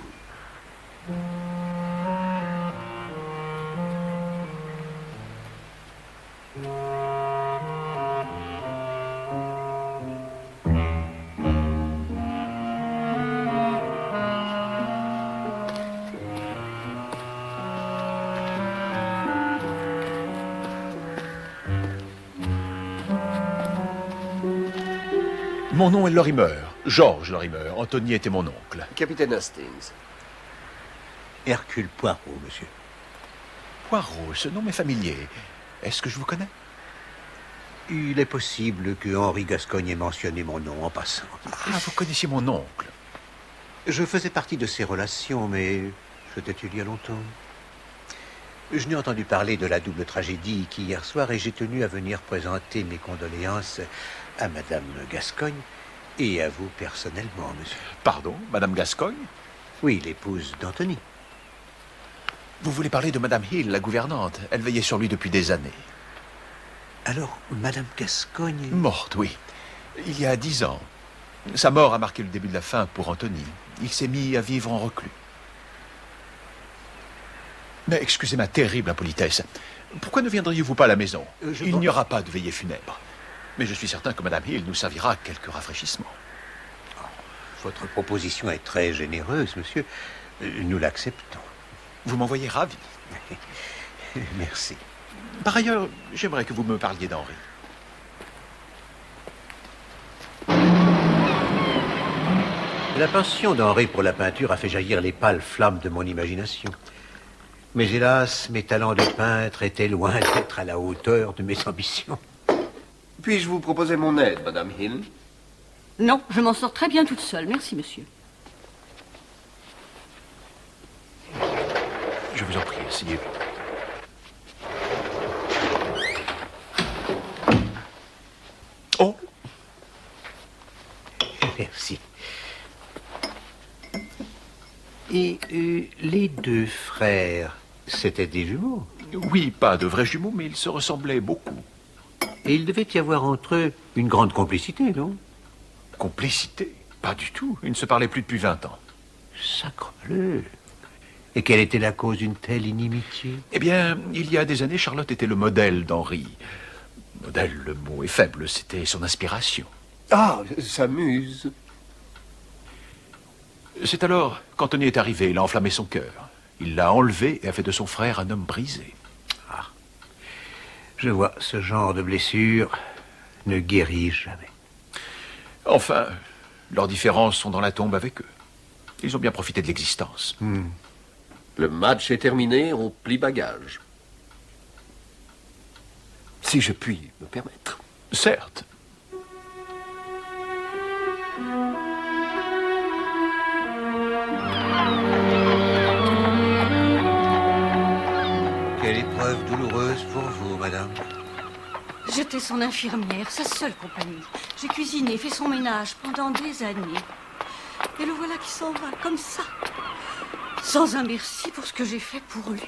Speaker 6: Mon nom est Lorimer, Georges Lorimer. Anthony était mon oncle.
Speaker 8: Capitaine Hastings.
Speaker 7: Hercule Poirot, monsieur.
Speaker 6: Poirot, ce nom m'est familier. Est-ce que je vous connais?
Speaker 7: Il est possible que Henri Gascogne ait mentionné mon nom en passant.
Speaker 6: Ah, vous connaissiez mon oncle?
Speaker 7: Je faisais partie de ses relations, mais c'était il y a longtemps. Je n'ai entendu parler de la double tragédie qu'hier soir et j'ai tenu à venir présenter mes condoléances à Madame Gascogne et à vous personnellement, monsieur.
Speaker 6: Pardon, Madame Gascogne?
Speaker 7: Oui, l'épouse d'Anthony.
Speaker 6: Vous voulez parler de Madame Hill, la gouvernante. Elle veillait sur lui depuis des années.
Speaker 7: Alors, Madame Gascogne...
Speaker 6: Morte, oui. Il y a 10 ans. Sa mort a marqué le début de la fin pour Anthony. Il s'est mis à vivre en reclus. Mais excusez ma terrible impolitesse. Pourquoi ne viendriez-vous pas à la maison? Il n'y aura pas de veillée funèbre. Mais je suis certain que Madame Hill nous servira à quelques rafraîchissements.
Speaker 7: Votre proposition est très généreuse, monsieur. Nous l'acceptons.
Speaker 6: Vous m'en voyez ravi.
Speaker 7: Merci.
Speaker 6: Par ailleurs, j'aimerais que vous me parliez d'Henri.
Speaker 7: La passion d'Henri pour la peinture a fait jaillir les pâles flammes de mon imagination. Mais hélas, mes talents de peintre étaient loin d'être à la hauteur de mes ambitions.
Speaker 8: Puis-je vous proposer mon aide, Madame Hill?
Speaker 2: Non, je m'en sors très bien toute seule. Merci, monsieur.
Speaker 6: Je vous en prie, asseyez-vous. Oh!
Speaker 7: Merci. Et les deux frères, c'étaient des jumeaux?
Speaker 6: Oui, pas de vrais jumeaux, mais ils se ressemblaient beaucoup.
Speaker 7: Et il devait y avoir entre eux une grande complicité, non?
Speaker 6: Complicité? Pas du tout. Ils ne se parlaient plus depuis 20 ans.
Speaker 7: Sacrebleu! Et quelle était la cause d'une telle inimitié?
Speaker 6: Eh bien, il y a des années, Charlotte était le modèle d'Henri. Modèle, le mot est faible, c'était son inspiration.
Speaker 8: Ah, ça m'amuse.
Speaker 6: C'est alors qu'Anthony est arrivé, il a enflammé son cœur. Il l'a enlevé et a fait de son frère un homme brisé.
Speaker 7: Ah. Je vois, ce genre de blessure ne guérit jamais.
Speaker 6: Enfin, leurs différences sont dans la tombe avec eux. Ils ont bien profité de l'existence.
Speaker 8: Le match est terminé, on plie bagage. Si je puis me permettre.
Speaker 6: Certes.
Speaker 7: Quelle épreuve douloureuse pour vous, madame.
Speaker 2: J'étais son infirmière, sa seule compagnie. J'ai cuisiné, fait son ménage pendant des années. Et le voilà qui s'en va, comme ça. Sans un merci pour ce que j'ai fait pour lui.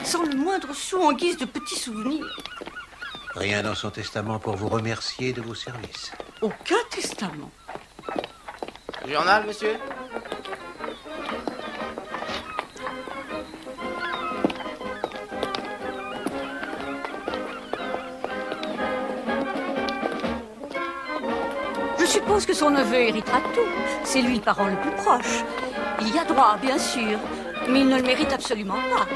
Speaker 2: Sans le moindre sou en guise de petit souvenir.
Speaker 7: Rien dans son testament pour vous remercier de vos services.
Speaker 2: Aucun testament.
Speaker 18: Journal, monsieur?
Speaker 2: suppose que son neveu héritera tout. C'est lui le parent le plus proche. Il y a droit, bien sûr, mais il ne le mérite absolument pas.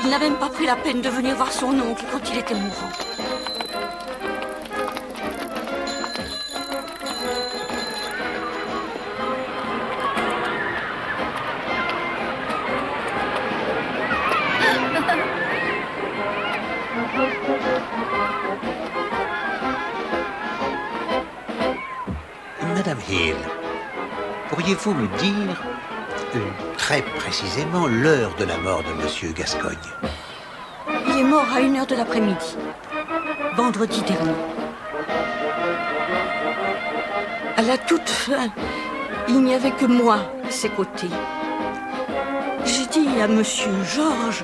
Speaker 2: Il n'a même pas pris la peine de venir voir son oncle quand il était mourant.
Speaker 7: Madame Hill, pourriez-vous me dire très précisément l'heure de la mort de Monsieur Gascogne?
Speaker 2: Il est mort à 1h de l'après-midi, vendredi dernier. À la toute fin, il n'y avait que moi à ses côtés. J'ai dit à Monsieur Georges,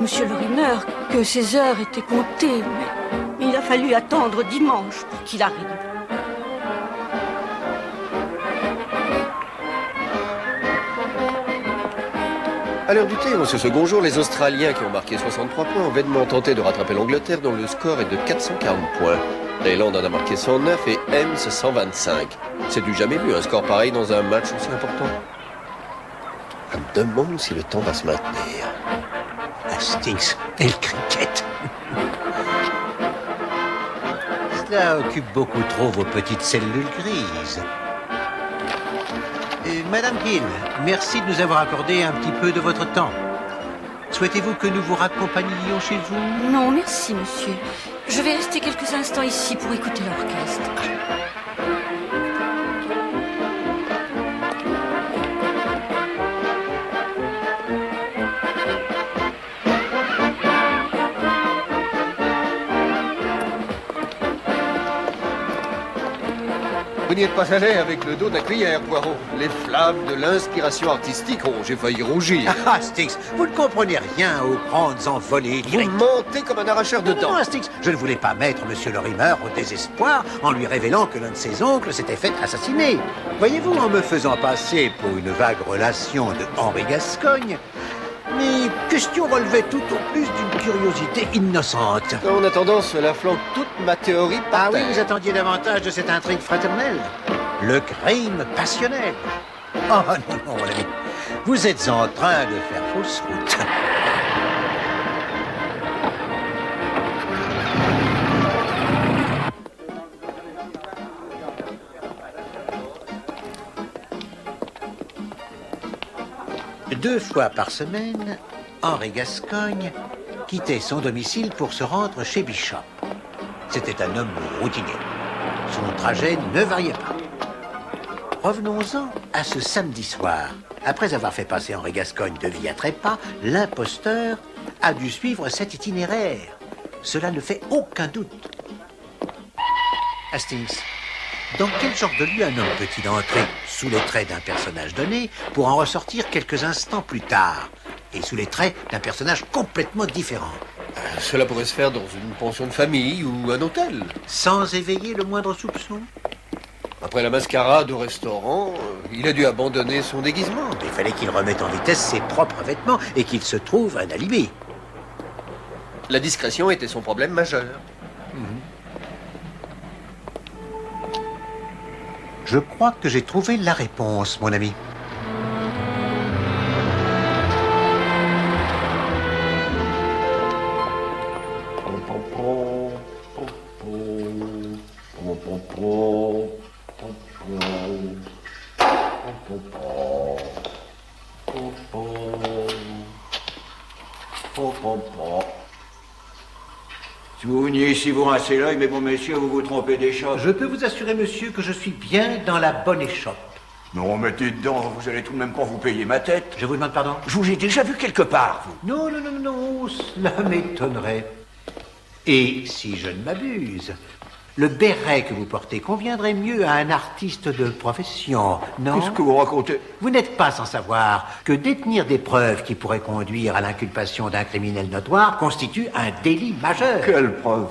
Speaker 2: Monsieur Lorimer, que ses heures étaient comptées, mais il a fallu attendre dimanche pour qu'il arrive.
Speaker 8: À l'heure du thé, en ce second jour, les Australiens qui ont marqué 63 points ont vainement tenté de rattraper l'Angleterre dont le score est de 440 points. L'Irlande en a marqué 109 et Ems 125. C'est du jamais vu un score pareil dans un match aussi important. Je me demande si le temps va se maintenir.
Speaker 7: Hastings et le cricket. Cela occupe beaucoup trop vos petites cellules grises. Madame Hill, merci de nous avoir accordé un petit peu de votre temps. Souhaitez-vous que nous vous raccompagnions chez vous?
Speaker 2: Non, merci, monsieur. Je vais rester quelques instants ici pour écouter l'orchestre.
Speaker 8: Vous n'y êtes pas allé avec le dos d'un cuillère, Poirot. Les flammes de l'inspiration artistique, oh, j'ai failli rougir.
Speaker 7: Ah, Hastings, vous ne comprenez rien aux grandes envolées lyriques.
Speaker 8: Vous mentez comme un arracheur de dents.
Speaker 7: Non, Hastings, je ne voulais pas mettre Monsieur Lorimer au désespoir en lui révélant que l'un de ses oncles s'était fait assassiner. Voyez-vous, en me faisant passer pour une vague relation de Henri Gascogne, mes questions relevaient tout au plus d'une curiosité innocente.
Speaker 8: En attendant, cela flanque toute ma théorie par
Speaker 7: Ah oui,
Speaker 8: terre.
Speaker 7: vous attendiez davantage de cette intrigue fraternelle? Le crime passionnel. Oh non, non, mon ami. Vous êtes en train de faire fausse route. Deux fois par semaine, Henri Gascogne quittait son domicile pour se rendre chez Bishop. C'était un homme routinier. Son trajet ne variait pas. Revenons-en à ce samedi soir. Après avoir fait passer Henri Gascogne de vie à trépas, l'imposteur a dû suivre cet itinéraire. Cela ne fait aucun doute. Hastings, dans quel genre de lieu un homme peut-il entrer sous les traits d'un personnage donné pour en ressortir quelques instants plus tard et sous les traits d'un personnage complètement différent?
Speaker 8: Cela pourrait se faire dans une pension de famille ou un hôtel.
Speaker 7: Sans éveiller le moindre soupçon?
Speaker 8: Après la mascarade au restaurant, il a dû abandonner son déguisement.
Speaker 7: Il fallait qu'il remette en vitesse ses propres vêtements et qu'il se trouve un alibi.
Speaker 8: La discrétion était son problème majeur.
Speaker 7: Je crois que j'ai trouvé la réponse, mon ami.
Speaker 14: Si vous veniez ici vous rincer l'œil, mais bon, messieurs, vous vous trompez d'échoppe.
Speaker 7: Je peux vous assurer, monsieur, que je suis bien dans la bonne échoppe.
Speaker 14: Non, mettez dedans, vous allez tout de même pas vous payer ma tête.
Speaker 7: Je vous demande pardon?
Speaker 14: Je vous ai déjà vu quelque part, vous.
Speaker 7: Non, non, non, non, cela m'étonnerait. Et si je ne m'abuse, le béret que vous portez conviendrait mieux à un artiste de profession, non?
Speaker 14: Qu'est-ce que vous racontez?
Speaker 7: Vous n'êtes pas sans savoir que détenir des preuves qui pourraient conduire à l'inculpation d'un criminel notoire constitue un délit majeur.
Speaker 14: Quelle preuve?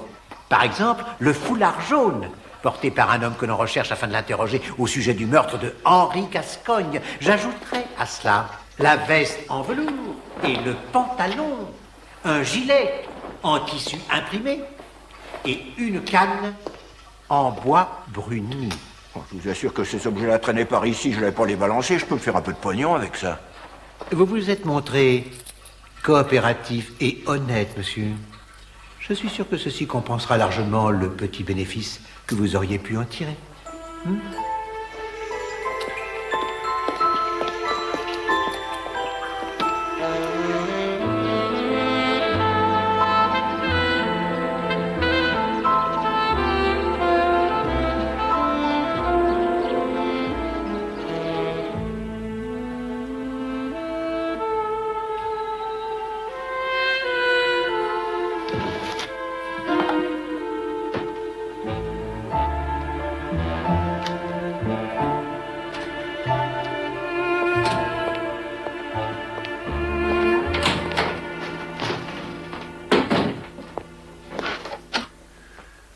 Speaker 7: Par exemple, le foulard jaune, porté par un homme que l'on recherche afin de l'interroger au sujet du meurtre de Henri Gascogne. J'ajouterai à cela la veste en velours et le pantalon, un gilet en tissu imprimé et une canne en bois bruni.
Speaker 19: Oh, je vous assure que ces objets-là traînaient par ici, je n'allais pas les balancer, je peux me faire un peu de pognon avec ça.
Speaker 7: Vous vous êtes montré coopératif et honnête, monsieur. Je suis sûr que ceci compensera largement le petit bénéfice que vous auriez pu en tirer.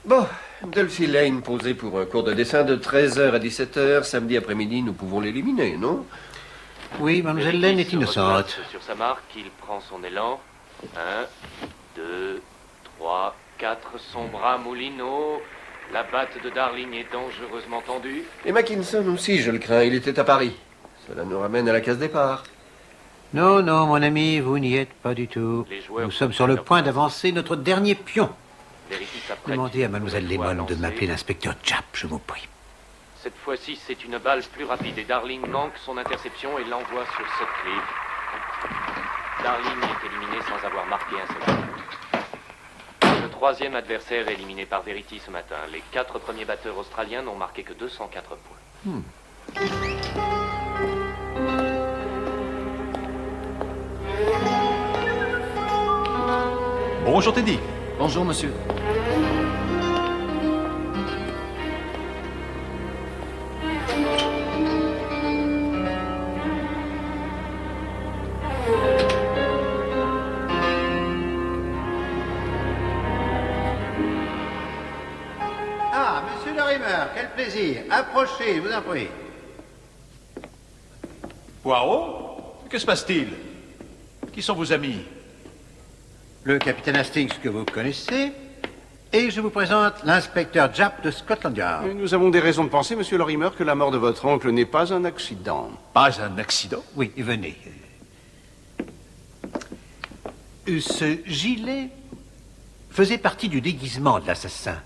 Speaker 8: Bon, Dulcie Lane posée pour un cours de dessin de 13h à 17h, samedi après-midi, nous pouvons l'éliminer, non?
Speaker 7: Oui, mademoiselle Lane est innocente.
Speaker 1: Sur sa marque, il prend son élan. 1, 2, 3, 4, son bras moulinot. La batte de Darling est dangereusement tendue.
Speaker 8: Et Mackinson aussi, je le crains, il était à Paris. Cela nous ramène à la case départ.
Speaker 7: Non, non, mon ami, vous n'y êtes pas du tout. Nous sommes sur le point d'avancer notre dernier pion. Demandez à mademoiselle Lemon de m'appeler l'inspecteur Japp, je vous prie.
Speaker 1: Cette fois-ci, c'est une balle plus rapide et Darling manque son interception et l'envoie sur Sutcliffe. Darling est éliminé sans avoir marqué un seul point. Le troisième adversaire éliminé par Verity ce matin. Les 4 premiers batteurs australiens n'ont marqué que 204 points.
Speaker 6: Bonjour Teddy.
Speaker 5: Bonjour, monsieur.
Speaker 17: Ah, monsieur Lorimer, quel plaisir. Approchez, je vous en prie.
Speaker 6: Poirot? Que se passe-t-il? Qui sont vos amis?
Speaker 17: Le capitaine Hastings que vous connaissez, et je vous présente l'inspecteur Japp de Scotland Yard.
Speaker 12: Nous avons des raisons de penser, monsieur Lorimer, que la mort de votre oncle n'est pas un accident.
Speaker 6: Pas un accident?
Speaker 7: Oui, venez. Ce gilet faisait partie du déguisement de l'assassin.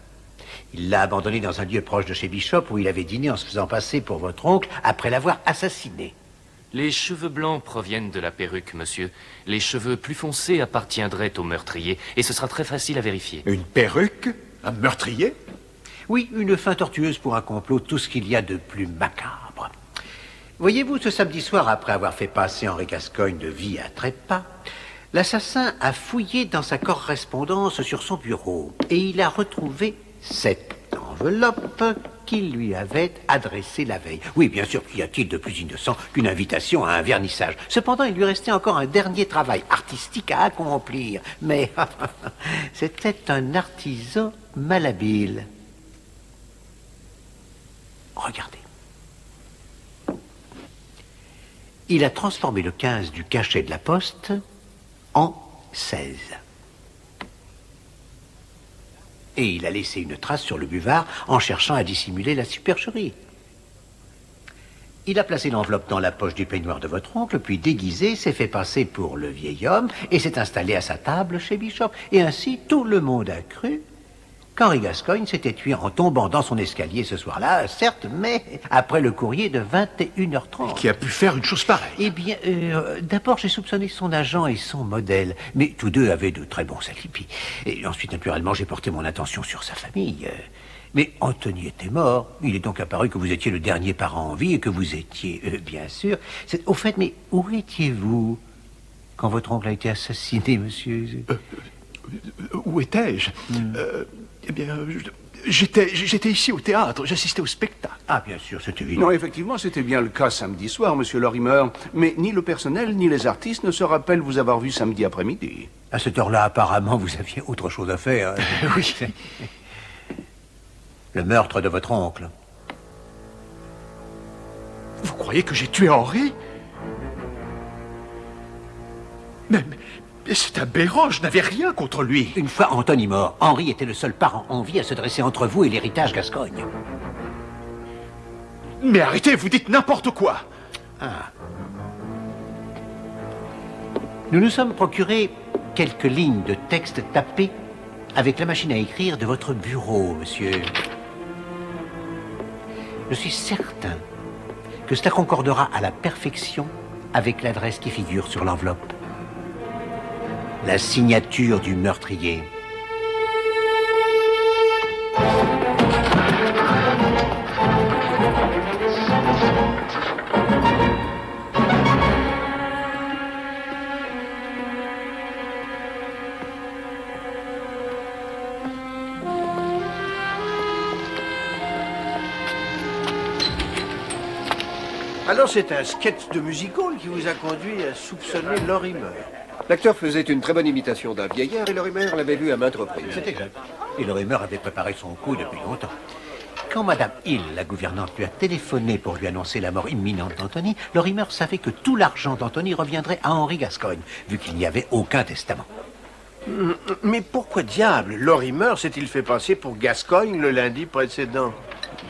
Speaker 7: Il l'a abandonné dans un lieu proche de chez Bishop où il avait dîné en se faisant passer pour votre oncle après l'avoir assassiné.
Speaker 1: Les cheveux blancs proviennent de la perruque, monsieur. Les cheveux plus foncés appartiendraient au meurtrier, et ce sera très facile à vérifier.
Speaker 6: Une perruque? Un meurtrier?
Speaker 7: Oui, une fin tortueuse pour un complot, tout ce qu'il y a de plus macabre. Voyez-vous, ce samedi soir, après avoir fait passer Henri Gascoigne de vie à trépas, l'assassin a fouillé dans sa correspondance sur son bureau, et il a retrouvé cette enveloppe qu'il lui avait adressée la veille. Oui, bien sûr, qu'y a-t-il de plus innocent qu'une invitation à un vernissage? Cependant, il lui restait encore un dernier travail artistique à accomplir. Mais c'était un artisan malhabile. Regardez. Il a transformé le 15 du cachet de la poste en 16. Et il a laissé une trace sur le buvard en cherchant à dissimuler la supercherie. Il a placé l'enveloppe dans la poche du peignoir de votre oncle, puis déguisé, s'est fait passer pour le vieil homme et s'est installé à sa table chez Bishop. Et ainsi, tout le monde a cru qu'Henri Gascoigne s'était tué en tombant dans son escalier ce soir-là, certes, mais après le courrier de 21h30.
Speaker 6: Qui a pu faire une chose pareille?
Speaker 7: Eh bien, d'abord, j'ai soupçonné son agent et son modèle, mais tous deux avaient de très bons alibis. Et ensuite, naturellement, j'ai porté mon attention sur sa famille. Mais Anthony était mort. Il est donc apparu que vous étiez le dernier parent en vie et que vous étiez, bien sûr... Au fait, mais où étiez-vous quand votre oncle a été assassiné, monsieur?
Speaker 6: Où étais-je? Eh bien, j'étais ici au théâtre, j'assistais au spectacle.
Speaker 7: Ah, bien sûr, c'était évident.
Speaker 12: Non, effectivement, c'était bien le cas samedi soir, monsieur Lorimer. Mais ni le personnel, ni les artistes ne se rappellent vous avoir vu samedi après-midi.
Speaker 7: À cette heure-là, apparemment, vous aviez autre chose à faire.
Speaker 6: Oui.
Speaker 7: Le meurtre de votre oncle.
Speaker 6: Vous croyez que j'ai tué Henri? Mais c'est aberrant, je n'avais rien contre lui.
Speaker 7: Une fois Anthony mort, Henri était le seul parent en vie à se dresser entre vous et l'héritage Gascoigne.
Speaker 6: Mais arrêtez, vous dites n'importe quoi.
Speaker 7: Ah. Nous nous sommes procurés quelques lignes de texte tapées avec la machine à écrire de votre bureau, monsieur. Je suis certain que cela concordera à la perfection avec l'adresse qui figure sur l'enveloppe. La signature du meurtrier.
Speaker 10: Alors c'est un sketch de musical qui vous a conduit à soupçonner Lorimer.
Speaker 8: L'acteur faisait une très bonne imitation d'un vieillard et Lorimer l'avait vu à maintes reprises.
Speaker 7: C'est exact. Et Lorimer avait préparé son coup depuis longtemps. Quand Madame Hill, la gouvernante, lui a téléphoné pour lui annoncer la mort imminente d'Anthony, Lorimer savait que tout l'argent d'Anthony reviendrait à Henri Gascoigne, vu qu'il n'y avait aucun testament.
Speaker 10: Mais pourquoi diable Lorimer s'est-il fait passer pour Gascoigne le lundi précédent?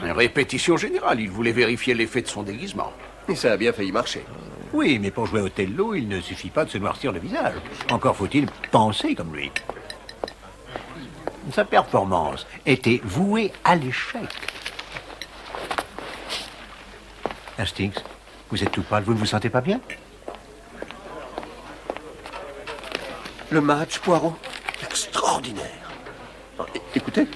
Speaker 12: Une répétition générale, il voulait vérifier l'effet de son déguisement.
Speaker 8: Et ça a bien failli marcher.
Speaker 7: Oui, mais pour jouer Othello, il ne suffit pas de se noircir le visage. Encore faut-il penser comme lui. Sa performance était vouée à l'échec. Hastings, vous êtes tout pâle, vous ne vous sentez pas bien?
Speaker 8: Le match, Poirot, extraordinaire. Écoutez,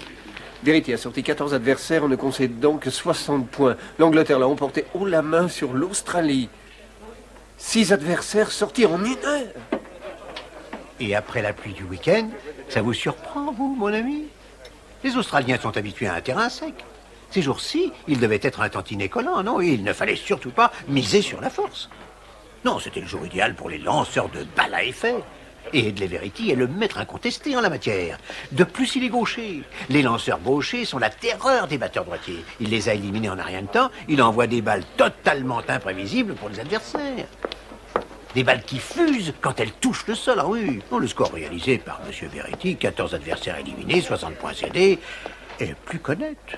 Speaker 8: Verity a sorti 14 adversaires en ne concédant que 60 points. L'Angleterre l'a emporté haut la main sur l'Australie. 6 adversaires sortis en 1 heure.
Speaker 7: Et après la pluie du week-end, ça vous surprend, vous, mon ami? Les Australiens sont habitués à un terrain sec. Ces jours-ci, ils devaient être un tantinet collant, non? Et il ne fallait surtout pas miser sur la force. Non, c'était le jour idéal pour les lanceurs de balles à effet. Et Hedley Verity est le maître incontesté en la matière. De plus, il est gaucher. Les lanceurs gauchers sont la terreur des batteurs droitiers. Il les a éliminés en un rien de temps. Il envoie des balles totalement imprévisibles pour les adversaires. Des balles qui fusent quand elles touchent le sol. Ah oui, le score réalisé par M. Verity, 14 adversaires éliminés, 60 points cédés, est plus qu'honnête.